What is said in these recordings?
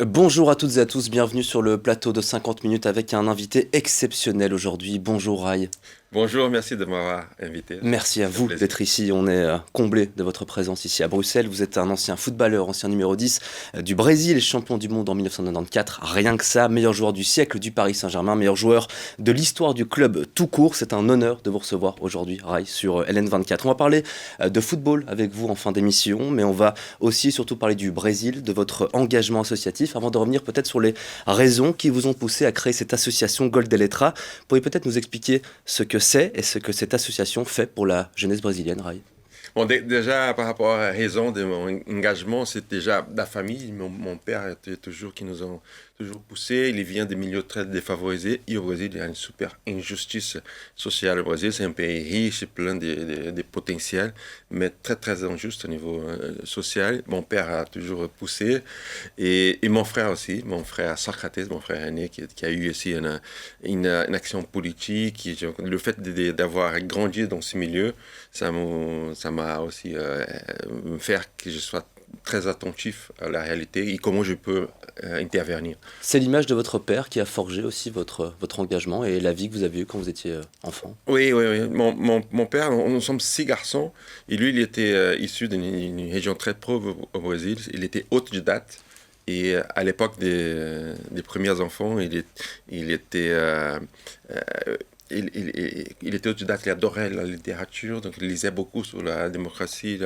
Bonjour à toutes et à tous, bienvenue sur le plateau de 50 minutes avec un invité exceptionnel aujourd'hui. Bonjour Rai. Bonjour, merci de m'avoir invité. Merci à C'est un vous plaisir. d'être ici. On est comblé de votre présence ici à Bruxelles. Vous êtes un ancien footballeur, ancien numéro 10 du Brésil, champion du monde en 1994. Rien que ça, meilleur joueur du siècle du Paris Saint-Germain, meilleur joueur de l'histoire du club tout court. C'est un honneur de vous recevoir aujourd'hui, Rai, sur LN24. On va parler de football avec vous en fin d'émission, mais on va aussi et surtout parler du Brésil, de votre engagement associatif, avant de revenir peut-être sur les raisons qui vous ont poussé à créer cette association Gol de Letra. Pourriez peut-être nous expliquer ce que c'est et ce que cette association fait pour la jeunesse brésilienne, Rai? Bon, déjà, par rapport à la raison de mon engagement, c'est déjà la famille. Mon père était toujours, qui nous ont toujours poussé. Il vient des milieux très défavorisés. Et au Brésil, il y a une super injustice sociale au Brésil. C'est un pays riche, plein de potentiel, mais très, très injuste au niveau social. Mon père a toujours poussé. Et mon frère aussi, mon frère Socrates, mon frère aîné, qui a eu aussi une action politique. Le fait d'avoir grandi dans ce milieu, ça m'a aussi faire que je sois très attentif à la réalité et comment je peux intervenir. C'est l'image de votre père qui a forgé aussi votre engagement et la vie que vous avez eue quand vous étiez enfant. Oui, oui, oui. Mon père, nous sommes six garçons et lui, il était issu d'une région très pauvre au Brésil. Il était autodidacte. Et à l'époque des premiers enfants, il était il était autodidacte, il adorait la littérature, donc il lisait beaucoup sur la démocratie,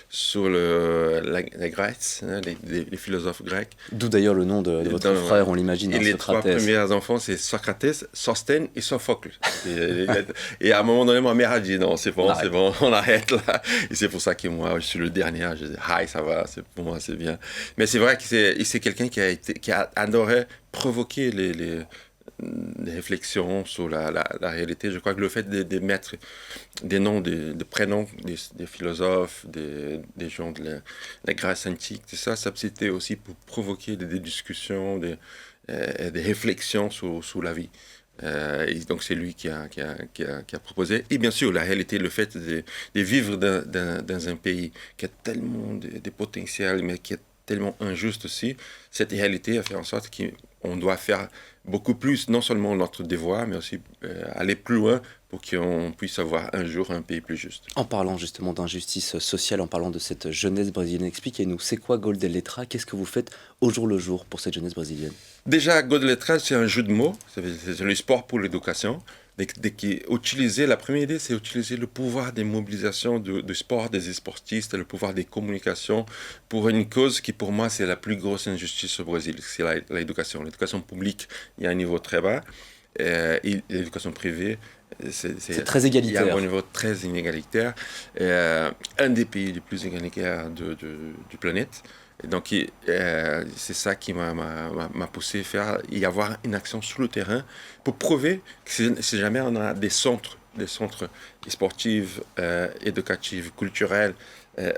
sur la Grèce, hein, les philosophes grecs. D'où d'ailleurs le nom de votre frère, on l'imagine, Et hein, les trois Socrates. premiers enfants, c'est Socrates, Sosthène et Sophocle. Et à un moment donné, ma mère a dit non, c'est bon, on arrête là. Et c'est pour ça que moi, je suis le dernier. Je dis, hi, ça va, pour moi, c'est bien. Mais c'est vrai que c'est quelqu'un qui a adoré provoquer des réflexions sur la réalité. Je crois que le fait de mettre des noms, des prénoms des philosophes, des gens de la Grèce antique, tout ça, c'était aussi pour provoquer des discussions, des réflexions sur la vie. Et donc c'est lui qui a proposé. Et bien sûr, la réalité, le fait de vivre dans un pays qui a tellement de potentiel, mais qui est tellement injuste aussi, cette réalité a fait en sorte qu'on doit faire beaucoup plus, non seulement notre devoir, mais aussi aller plus loin pour qu'on puisse avoir un jour un pays plus juste. En parlant justement d'injustice sociale, en parlant de cette jeunesse brésilienne, expliquez-nous, c'est quoi Gol de Letra? Qu'est-ce que vous faites au jour le jour pour cette jeunesse brésilienne? Déjà, Go de lettrage, c'est un jeu de mots, c'est le sport pour l'éducation. La première idée, c'est utiliser le pouvoir des mobilisations de sport des sportifs, le pouvoir des communications pour une cause qui, pour moi, c'est la plus grosse injustice au Brésil, c'est l'éducation. L'éducation publique, il y a un niveau très bas, et l'éducation privée, C'est très il y a un égalitaire. niveau très inégalitaire. Un des pays les plus égalitaires du planète. Et donc, c'est ça qui m'a poussé à faire, y avoir une action sur le terrain pour prouver que si jamais on a des centres sportifs, éducatifs, culturels, euh,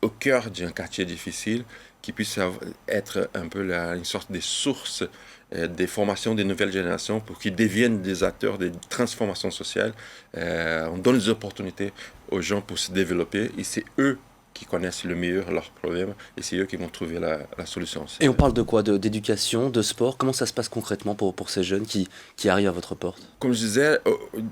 au cœur d'un quartier difficile, qui puisse être un peu une sorte de source des formations des nouvelles générations pour qu'ils deviennent des acteurs de transformation sociale. On donne des opportunités aux gens pour se développer et c'est eux qui connaissent le meilleur leurs problèmes et c'est eux qui vont trouver la solution. Et on parle de quoi? D'éducation, de sport? Comment ça se passe concrètement pour ces jeunes qui arrivent à votre porte? Comme je disais,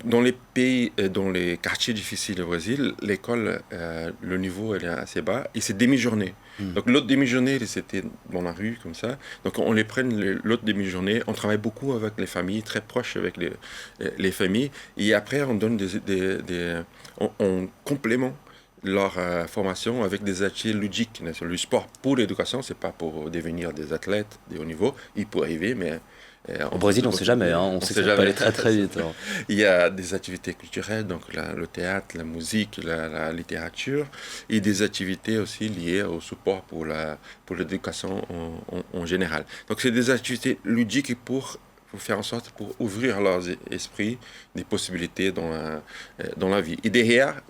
dans les pays, dans les quartiers difficiles au Brésil, l'école, le niveau elle est assez bas et c'est demi-journée. Hmm. Donc l'autre demi-journée, c'était dans la rue comme ça. Donc on les prend l'autre demi-journée. On travaille beaucoup avec les familles, très proches avec les familles. Et après, on donne on complémente leur formation avec des ateliers ludiques. Le sport pour l'éducation, c'est pas pour devenir des athlètes de haut niveau. Il peut arriver, mais Au on Brésil, on peut, sait jamais, hein. On on sait que sait ça peut jamais. aller très très vite, hein. Il y a des activités culturelles, donc le théâtre, la musique, la littérature, et des activités aussi liées au support pour l'éducation en général. Donc c'est des activités ludiques pour faire en sorte, pour ouvrir leurs esprits, des possibilités dans la vie. Et derrière,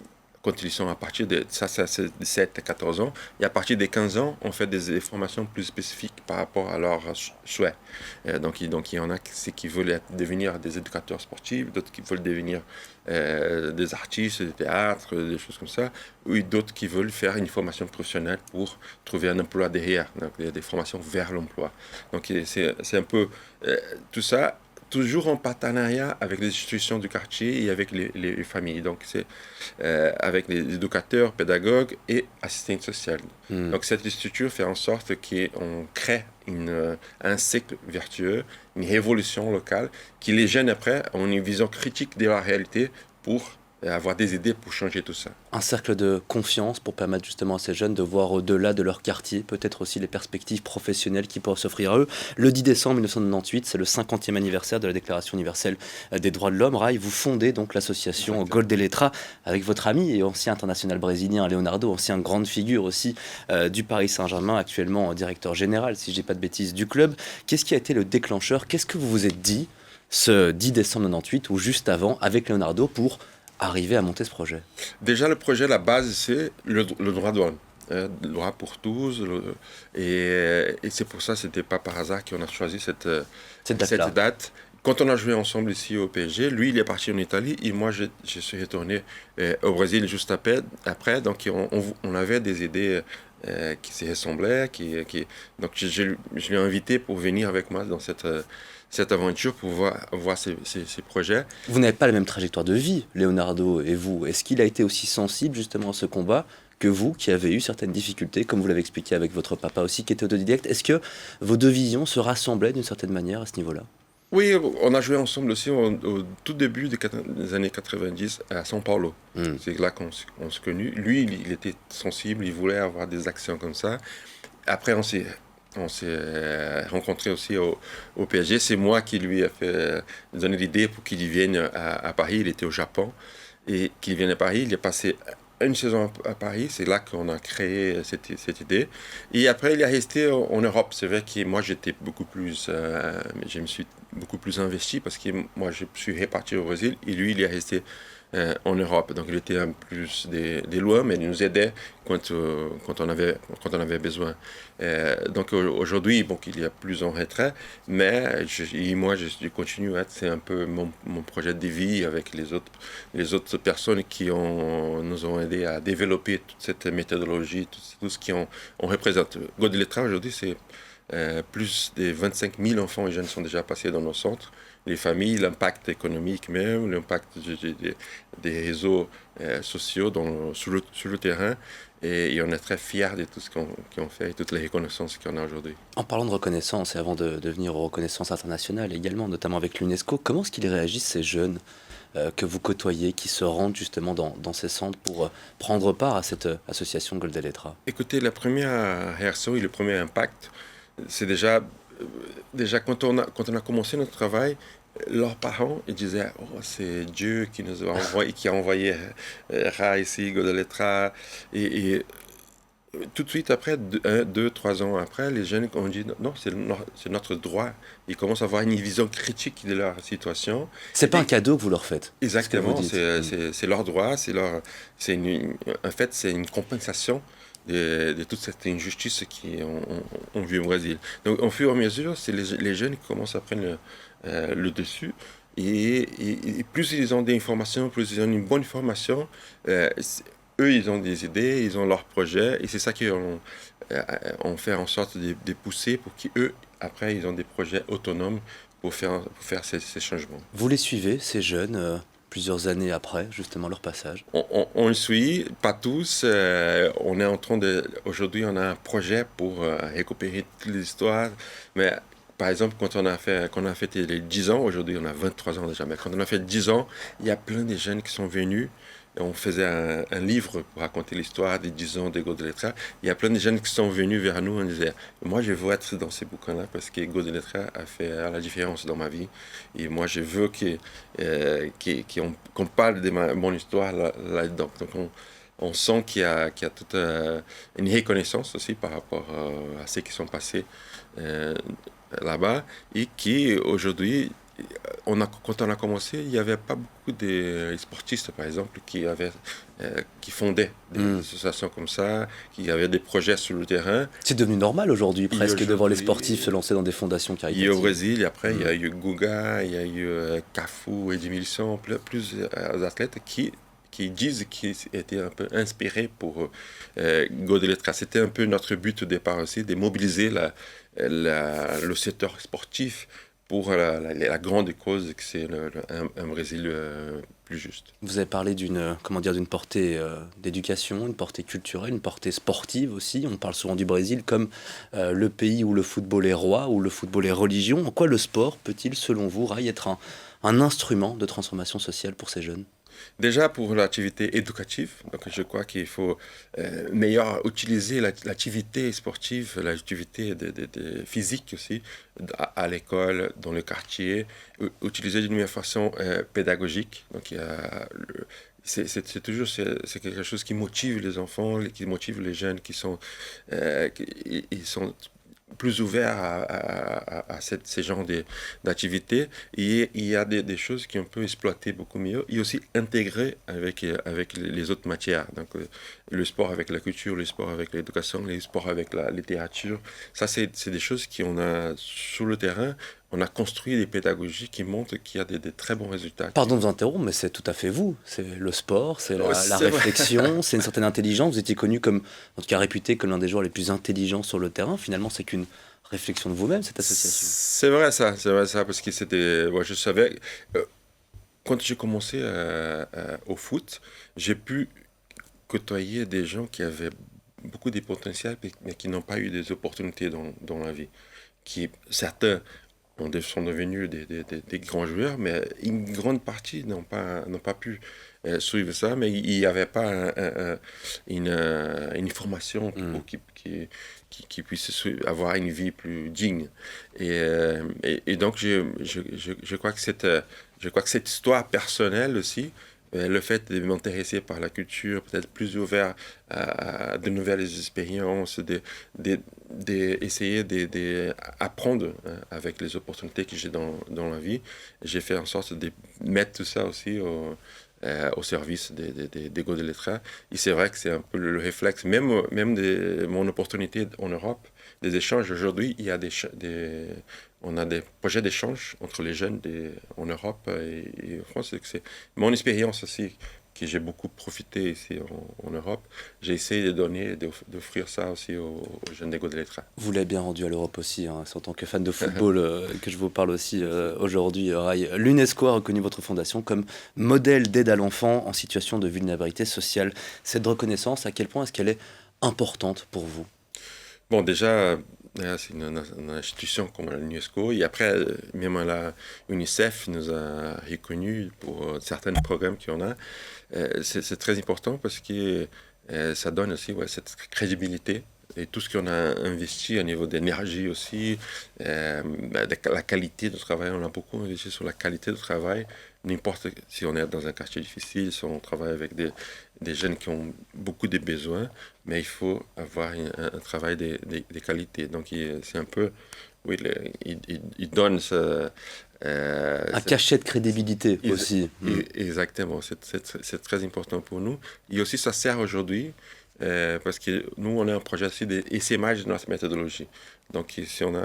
quand ils sont à partir de, ça c'est 7 à 14 ans, et à partir des 15 ans, on fait des formations plus spécifiques par rapport à leurs souhaits. Donc il y en a qui veulent devenir des éducateurs sportifs, d'autres qui veulent devenir des artistes, des théâtres, des choses comme ça, ou d'autres qui veulent faire une formation professionnelle pour trouver un emploi derrière, donc des formations vers l'emploi. Donc c'est un peu tout ça, toujours en partenariat avec les institutions du quartier et avec les familles. Donc, c'est avec les éducateurs, pédagogues et assistants sociaux. Donc, cette structure fait en sorte qu'on crée un cycle vertueux, une révolution locale, qui les jeunes, après, ont une vision critique de la réalité pour avoir des idées pour changer tout ça. Un cercle de confiance pour permettre justement à ces jeunes de voir au-delà de leur quartier, peut-être aussi les perspectives professionnelles qui pourraient s'offrir à eux. Le 10 décembre 1998, c'est le 50e anniversaire de la Déclaration universelle des droits de l'homme. Rai, vous fondez donc l'association Gol de Letra avec votre ami et ancien international brésilien Leonardo, ancien grande figure aussi du Paris Saint-Germain, actuellement directeur général, si je dis pas de bêtises, du club. Qu'est-ce qui a été le déclencheur? Qu'est-ce que vous vous êtes dit ce 10 décembre 98 ou juste avant avec Leonardo pour arriver à monter ce projet? Déjà, le projet, la base, c'est le droit de douane. Le droit pour tous. Et c'est pour ça, ce n'était pas par hasard qu'on a choisi cette date. Quand on a joué ensemble ici au PSG, lui, il est parti en Italie et moi, je suis retourné au Brésil juste après. Donc, on avait des idées qui se ressemblaient. Donc, je l'ai invité pour venir avec moi dans cette aventure pour voir ces projets. Vous n'avez pas la même trajectoire de vie, Leonardo et vous. Est-ce qu'il a été aussi sensible justement à ce combat que vous, qui avez eu certaines difficultés, comme vous l'avez expliqué avec votre papa aussi, qui était autodidacte? Est-ce que vos deux visions se rassemblaient d'une certaine manière à ce niveau-là? Oui, on a joué ensemble aussi au tout début des années 90 à São Paulo. C'est là qu'on s'est connus. Lui, il était sensible, il voulait avoir des actions comme ça. Après, on s'est rencontrés aussi au PSG. C'est moi qui lui ai fait donner l'idée pour qu'il vienne à Paris. Il était au Japon et qu'il vienne à Paris. Il est passé une saison à Paris. C'est là qu'on a créé cette idée. Et après, il est resté en Europe. C'est vrai que moi, je me suis beaucoup plus investi parce que moi, je suis reparti au Brésil et lui, il est resté en Europe. Donc, il était un peu plus des loin, mais il nous aidait quand on avait besoin. Donc, aujourd'hui, bon, il y a plus en retrait, mais moi, je continue. C'est un peu mon projet de vie avec les autres personnes qui nous ont aidés à développer toute cette méthodologie, tout ce qu'on représente. Gol de Letra, aujourd'hui, c'est plus de 25 000 enfants et jeunes sont déjà passés dans nos centres. Les familles, l'impact économique même, l'impact des réseaux sociaux sur le terrain. Et on est très fiers de tout ce qu'on fait et toutes les reconnaissances qu'on a aujourd'hui. En parlant de reconnaissance, et avant de venir aux reconnaissances internationales également, notamment avec l'UNESCO, comment est-ce qu'ils réagissent ces jeunes que vous côtoyez, qui se rendent justement dans ces centres pour prendre part à cette association Gol de Letra? Écoutez, la première réaction et le premier impact, c'est déjà quand on a commencé notre travail, leurs parents, ils disaient, oh, c'est Dieu qui nous a envoyé, qui a envoyé Rai ici, Gol de Letra. Et tout de suite après, 2, 3 ans après, les jeunes ont dit, non, c'est notre droit. Ils commencent à avoir une vision critique de leur situation. C'est pas un cadeau que vous leur faites. Exactement, c'est leur droit, en fait, c'est une compensation de toute cette injustice qu'on vit au Brésil. Donc, au fur et à mesure, c'est les jeunes qui commencent à prendre le dessus. Et plus ils ont des informations, plus ils ont une bonne formation, eux, ils ont des idées, ils ont leurs projets. Et c'est ça qu'on fait en sorte de pousser pour qu'eux, après, ils ont des projets autonomes pour faire ces changements. Vous les suivez, ces jeunes plusieurs années après, justement, leur passage? On le suit, pas tous. On est en train aujourd'hui, on a un projet pour récupérer toutes les histoires. Mais par exemple, quand on a fait les 10 ans, aujourd'hui on a 23 ans déjà, mais quand on a fait 10 ans, il y a plein de jeunes qui sont venus. Et on faisait un livre pour raconter l'histoire des 10 ans de Gol de Letra. Il y a plein de jeunes qui sont venus vers nous et disaient, moi je veux être dans ces bouquins-là parce que Gol de Letra a fait la différence dans ma vie. Et moi je veux qu'on parle de mon histoire là-dedans. Donc on sent qu'il y a toute une reconnaissance aussi par rapport à ceux qui sont passés là-bas et qui aujourd'hui quand on a commencé, il n'y avait pas beaucoup de sportistes, par exemple, qui fondaient des associations comme ça, qui avaient des projets sur le terrain. C'est devenu normal aujourd'hui, Et presque, de voir les aujourd'hui, sportifs se lancer dans des fondations il y a au caritatives. Brésil, et après, il y a eu Guga, il y a eu Cafu et Edmilson, plusieurs athlètes qui disent qu'ils étaient un peu inspirés pour Godeletra. C'était un peu notre but au départ aussi, de mobiliser le secteur sportif pour la grande cause que c'est un Brésil plus juste. Vous avez parlé d'une portée d'éducation, une portée culturelle, une portée sportive aussi. On parle souvent du Brésil comme le pays où le football est roi, où le football est religion. En quoi le sport peut-il, selon vous, Rai, être un instrument de transformation sociale pour ces jeunes? Déjà pour l'activité éducative, donc je crois qu'il faut meilleur utiliser l'activité sportive, l'activité physique aussi à l'école, dans le quartier, utiliser d'une meilleure façon pédagogique. Donc il y a c'est toujours c'est quelque chose qui motive les enfants, qui motive les jeunes qui sont ils sont plus ouverts ces genres d'activités. Et il y a des choses qu'on peut exploiter beaucoup mieux et aussi intégrer avec les autres matières. Donc, le sport avec la culture, le sport avec l'éducation, le sport avec la littérature. Ça, c'est des choses qu'on a sur le terrain. On a construit des pédagogies qui montrent qu'il y a des très bons résultats. Pardon de vous interrompre, mais c'est tout à fait vous. C'est le sport, c'est la C'est réflexion, c'est une certaine intelligence. Vous étiez connu comme, en tout cas réputé comme l'un des joueurs les plus intelligents sur le terrain. Finalement, c'est qu'une réflexion de vous-même, cette association. C'est vrai ça, parce que c'était, moi je savais, quand j'ai commencé au foot, j'ai pu côtoyer des gens qui avaient beaucoup de potentiel, mais qui n'ont pas eu des opportunités dans la vie. Certains sont devenus des grands joueurs, mais une grande partie n'ont pas pu suivre ça, mais il n'y avait pas une formation qui puisse avoir une vie plus digne. Et donc, je crois que cette histoire personnelle aussi, le fait de m'intéresser par la culture, peut-être plus ouvert à de nouvelles expériences, essayer d'apprendre avec les opportunités que j'ai dans la vie. J'ai fait en sorte de mettre tout ça aussi au service des Godeletra. Et c'est vrai que c'est un peu le réflexe, même de mon opportunité en Europe, des échanges. Aujourd'hui, il y a on a des projets d'échange entre les jeunes en Europe et en France. C'est mon expérience aussi que j'ai beaucoup profité ici en Europe. J'ai essayé de donner, d'offrir ça aussi aux jeunes des Godeletra. Vous l'avez bien rendu à l'Europe aussi, hein. C'est en tant que fan de football que je vous parle aussi aujourd'hui, Rai. L'UNESCO a reconnu votre fondation comme modèle d'aide à l'enfant en situation de vulnérabilité sociale. Cette reconnaissance, à quel point est-ce qu'elle est importante pour vous? Bon, déjà, c'est une institution comme l'UNESCO. Et après, même la UNICEF nous a reconnus pour certains programmes qu'on a. C'est très important parce que ça donne aussi cette crédibilité. Et tout ce qu'on a investi au niveau d'énergie aussi, la qualité de travail, on a beaucoup investi sur la qualité de travail. N'importe si on est dans un quartier difficile, si on travaille avec des jeunes qui ont beaucoup de besoins, mais il faut avoir un travail de qualité. Donc c'est un peu, oui, il donne Un cachet de crédibilité aussi. Exactement, c'est très important pour nous. Et aussi, ça sert aujourd'hui parce que nous, on a un projet aussi d'essaimage de notre méthodologie. Donc,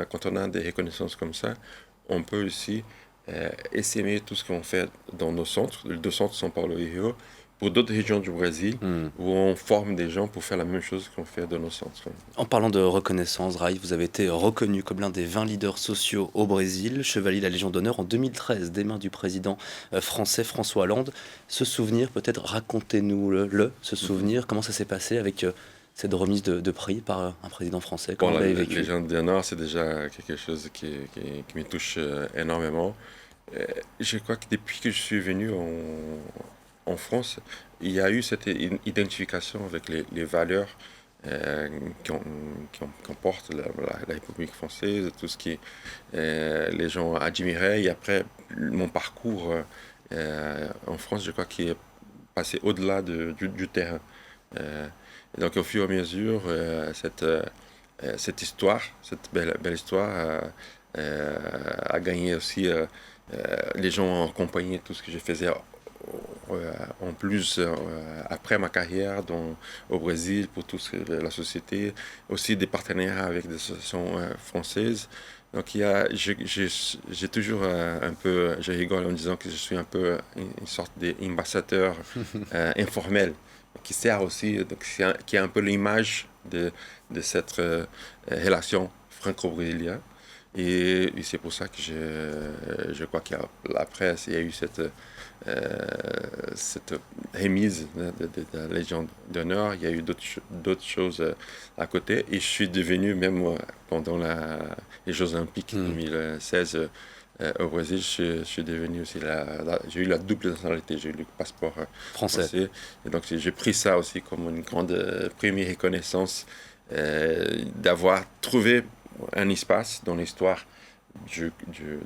quand on a des reconnaissances comme ça, on peut aussi essaimer tout ce qu'on fait dans nos centres. Les deux centres sont Paulo et Rio, pour d'autres régions du Brésil, où on forme des gens pour faire la même chose qu'on fait dans nos centres. En parlant de reconnaissance, Rai, vous avez été reconnu comme l'un des 20 leaders sociaux au Brésil, chevalier de la Légion d'honneur en 2013, des mains du président français François Hollande. Ce souvenir, peut-être racontez-nous ce souvenir, comment ça s'est passé avec cette remise de prix par un président français, comment vous l'avez vécu? La Légion d'honneur, c'est déjà quelque chose qui me touche énormément. Je crois que depuis que je suis venu en France, il y a eu cette identification avec les valeurs qu'on porte la République française, tout ce qui les gens admiraient. Et après, mon parcours en France, je crois qu'il est passé au-delà du terrain. Et donc, au fur et à mesure, cette histoire, cette belle histoire, a gagné aussi Les gens ont accompagné tout ce que je faisais en plus après ma carrière au Brésil pour toute la société, aussi des partenaires avec des associations françaises. Donc j'ai toujours un peu, je rigole en disant que je suis un peu une sorte d'ambassadeur informel qui sert aussi, donc, qui est un peu l'image de cette relation franco-brésilienne. Et c'est pour ça que je crois qu'après, il y a eu cette remise de la Légion d'honneur. Il y a eu d'autres choses à côté. Et je suis devenu, même pendant les Jeux Olympiques 2016 au Brésil, je suis devenu aussi j'ai eu la double nationalité. J'ai eu le passeport français. Et donc j'ai pris ça aussi comme une grande première reconnaissance d'avoir trouvé un espace dans l'histoire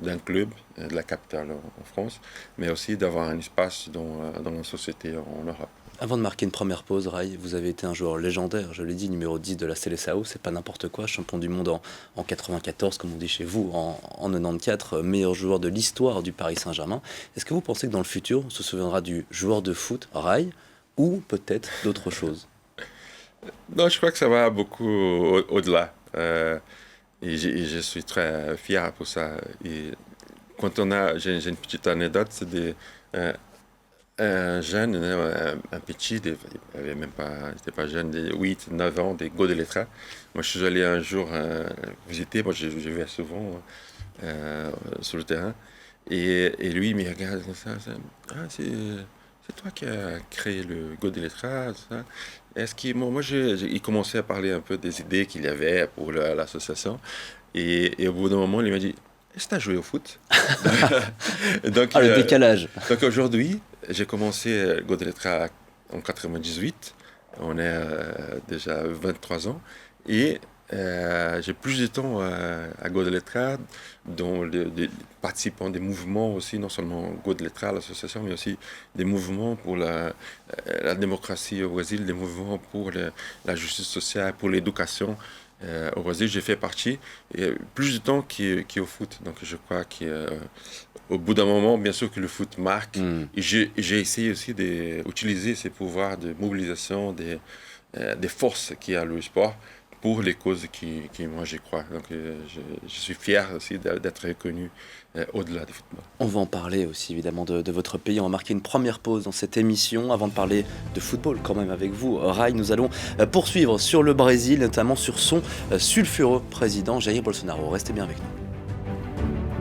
d'un club de la capitale en France, mais aussi d'avoir un espace dans la société en Europe. Avant de marquer une première pause, Rai, vous avez été un joueur légendaire, je l'ai dit, numéro 10 de la Seleção, c'est pas n'importe quoi, champion du monde en 94, comme on dit chez vous, en 94, meilleur joueur de l'histoire du Paris Saint-Germain. Est-ce que vous pensez que dans le futur, on se souviendra du joueur de foot, Rai, ou peut-être d'autres choses? Non, je crois que ça va beaucoup au-delà. Et je suis très fier pour ça. Et quand j'ai une petite anecdote, c'est un jeune, un petit, il avait même pas, il n'était pas jeune, de 8, 9 ans, des Godelletra. Moi, je suis allé un jour visiter, moi je vais souvent sur le terrain. Et lui, il me regarde comme ça, c'est toi qui as créé le Godelletra, ça. Est-ce qu'il, moi, il commençait à parler un peu des idées qu'il y avait pour l'association. Et au bout d'un moment, il m'a dit, est-ce que tu as joué au foot? Donc, le décalage. Donc aujourd'hui, j'ai commencé Godelletra en 98. On est déjà 23 ans. Et j'ai plus de temps à Godelletra, dont les participants des mouvements aussi, non seulement Godelletra, l'association, mais aussi des mouvements pour la démocratie au Brésil, des mouvements pour la justice sociale, pour l'éducation. Au Brésil, j'ai fait partie, et plus de temps qu'au foot. Donc je crois qu'au bout d'un moment, bien sûr que le foot marque. Et j'ai essayé aussi d'utiliser ces pouvoirs de mobilisation des forces qu'il y a le sport pour les causes qui moi j'y crois. Donc je suis fier aussi d'être reconnu au-delà du football. On va en parler aussi évidemment de votre pays. On va marquer une première pause dans cette émission avant de parler de football quand même avec vous. Rai, nous allons poursuivre sur le Brésil, notamment sur son sulfureux président Jair Bolsonaro. Restez bien avec nous.